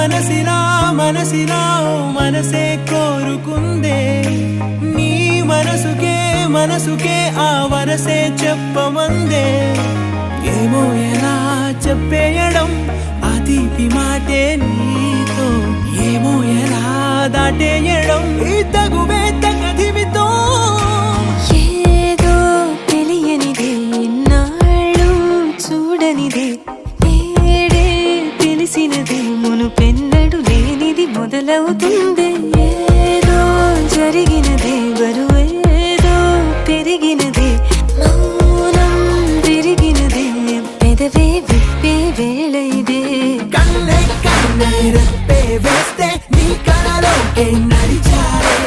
మనసిలా మనసిలా మనసే కోరుకుందే నీ మనసుకే ఆ వరసే చెప్పమందే ఏమో ఎలా చెప్పేయడం ఆ తీపి మాటే నీతో ఏమో ఎలా దాటేయడం ఈ తగువే తగదిమితో ఏదో తెలియనిదే నాళ్ళు చూడనిదే నేడే తెలిసినదే మునుపెన్నడు లేనిది మొదలవుతుంది ఏదో జరిగినదే బరువేదో పెరిగినదే మౌనం విరిగినదే పెదవే విప్పే వేళ ఇదే కన్నే రెప్పే వేస్తే నీ కలలోకే నడిచారే